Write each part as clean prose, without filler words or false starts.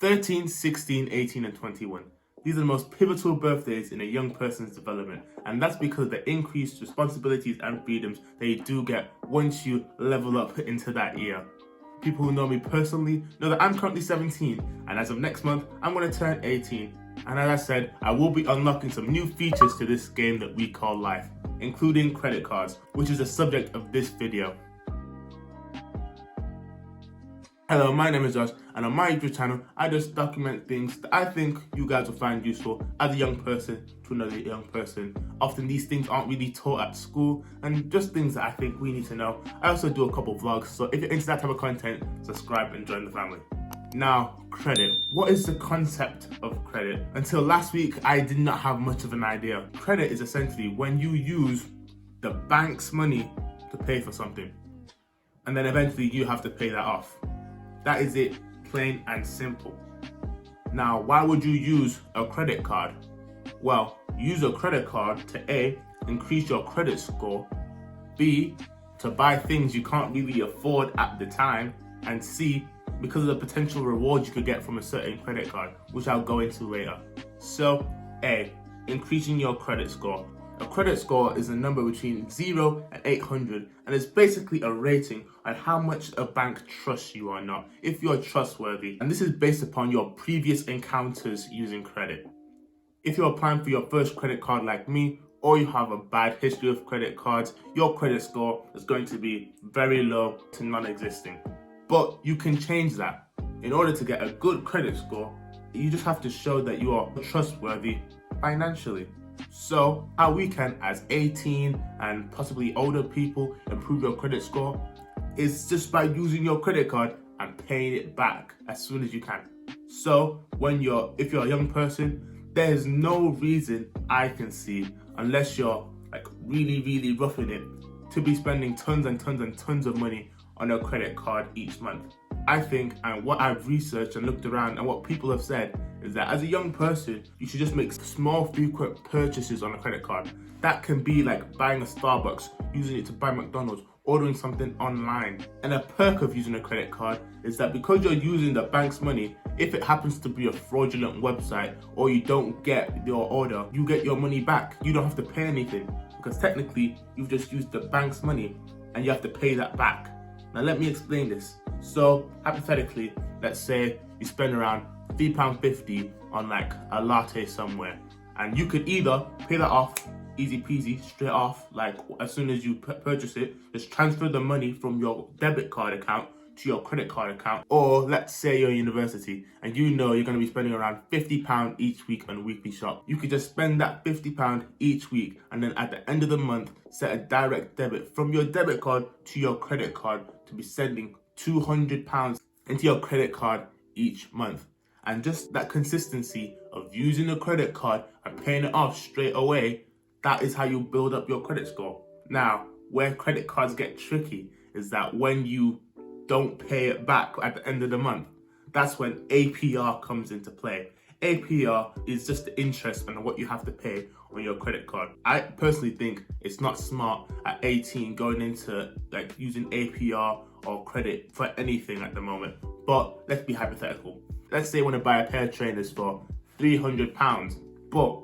13, 16, 18, and 21. These are the most pivotal birthdays in a young person's development, and that's because of the increased responsibilities and freedoms that you do get once you level up into that year. People who know me personally know that I'm currently 17, and as of next month, I'm going to turn 18. And as I said, I will be unlocking some new features to this game that we call life, including credit cards, which is the subject of this video. Hello, my name is Josh, and on my YouTube channel, I just document things that I think you guys will find useful as a young person to another young person. Often these things aren't really taught at school, and just things that I think we need to know. I also do a couple vlogs, so if you're into that type of content, subscribe and join the family. Now, credit. What is the concept of credit? Until last week, I did not have much of an idea. Credit is essentially when you use the bank's money to pay for something, and then eventually you have to pay that off. That is it, plain and simple. Now, why would you use a credit card? Well, use a credit card to A, increase your credit score, B, to buy things you can't really afford at the time, and C, because of the potential rewards you could get from a certain credit card, which I'll go into later. So, A, increasing your credit score. A credit score is a number between 0 and 800, and it's basically a rating on how much a bank trusts you or not, if you're trustworthy. And this is based upon your previous encounters using credit. If you're applying for your first credit card like me, or you have a bad history of credit cards, your credit score is going to be very low to non-existing. But you can change that. In order to get a good credit score, you just have to show that you are trustworthy financially. So how we can, as 18 and possibly older people, improve your credit score is just by using your credit card and paying it back as soon as you can. So if you're a young person, there's no reason I can see, unless you're like really roughing it, to be spending tons and tons and tons of money on a credit card each month. I think, and what I've researched and looked around and what people have said, is that as a young person, you should just make small frequent purchases on a credit card. That can be like buying a Starbucks, using it to buy McDonald's, ordering something online. And a perk of using a credit card is that because you're using the bank's money, if it happens to be a fraudulent website or you don't get your order, you get your money back. You don't have to pay anything because technically you've just used the bank's money and you have to pay that back. Now let me explain this. So hypothetically, let's say you spend around £3.50 on like a latte somewhere, and you could either pay that off easy peasy, straight off, like as soon as you purchase it, just transfer the money from your debit card account to your credit card account. Or let's say you're in university and you know you're going to be spending around £50 each week on a weekly shop. You could just spend that £50 each week, and then at the end of the month, set a direct debit from your debit card to your credit card to be sending £200 into your credit card each month. And just that consistency of using a credit card and paying it off straight away, that is how you build up your credit score. Now, where credit cards get tricky is that when you don't pay it back at the end of the month, that's when APR comes into play. APR is just the interest on what you have to pay on your credit card. I personally think it's not smart at 18 going into like using APR or credit for anything at the moment. But let's be hypothetical. Let's say you want to buy a pair of trainers for £300, but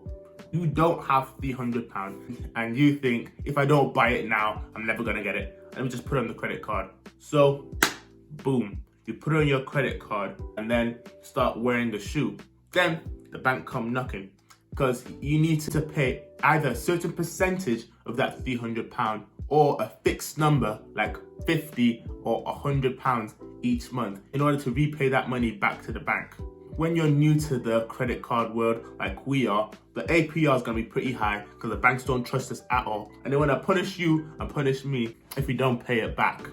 you don't have £300 and you think, if I don't buy it now, I'm never gonna get it. Let me just put it on the credit card. So, boom, you put it on your credit card and then start wearing the shoe. Then the bank come knocking because you need to pay either a certain percentage of that £300 or a fixed number like £50 or £100 each month in order to repay that money back to the bank. When you're new to the credit card world like we are, the APR is going to be pretty high because the banks don't trust us at all, and they want to punish you and punish me if we don't pay it back.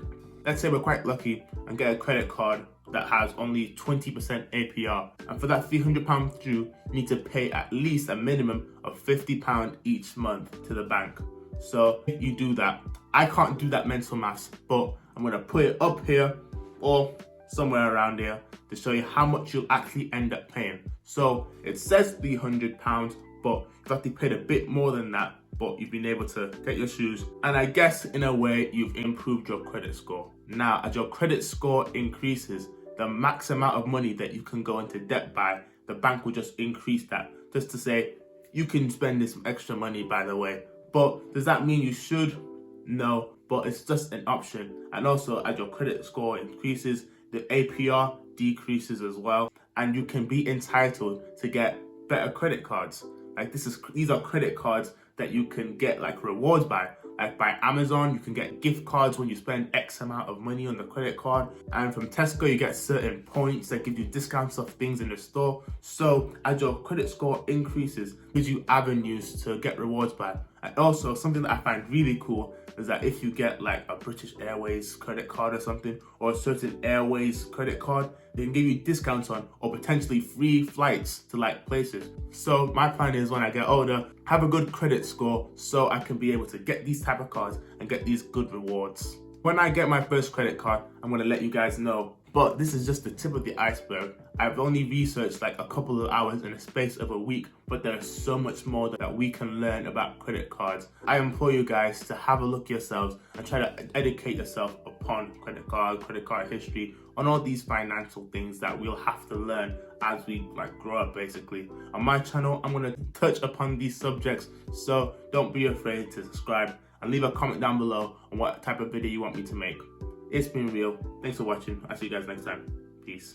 Let's say we're quite lucky and get a credit card that has only 20% APR, and for that £300 due, you need to pay at least a minimum of £50 each month to the bank. So if you do that, I can't do that mental maths, but I'm going to put it up here or somewhere around here to show you how much you'll actually end up paying. So it says £300, but you've actually paid a bit more than that, but you've been able to get your shoes, and I guess in a way you've improved your credit score. Now, as your credit score increases, the max amount of money that you can go into debt by, the bank will just increase that, just to say, you can spend this extra money, by the way. But does that mean you should? No, but it's just an option. And also, as your credit score increases, the APR decreases as well, and you can be entitled to get better credit cards. Like these are credit cards that you can get like rewards by. Like by Amazon, you can get gift cards when you spend X amount of money on the credit card. And from Tesco, you get certain points that give you discounts of things in the store. So as your credit score increases, it gives you avenues to get rewards by. And also, something that I find really cool is that if you get like a British Airways credit card or something, or a certain Airways credit card, they can give you discounts on or potentially free flights to like places. So my plan is when I get older, have a good credit score so I can be able to get these type of cards and get these good rewards. When I get my first credit card, I'm gonna let you guys know. But this is just the tip of the iceberg. I've only researched like a couple of hours in the space of a week, but there's so much more that we can learn about credit cards. I implore you guys to have a look yourselves and try to educate yourself upon credit card history, on all these financial things that we'll have to learn as we like grow up basically. On my channel, I'm gonna touch upon these subjects, so don't be afraid to subscribe and leave a comment down below on what type of video you want me to make. It's been real. Thanks for watching. I'll see you guys next time. Peace.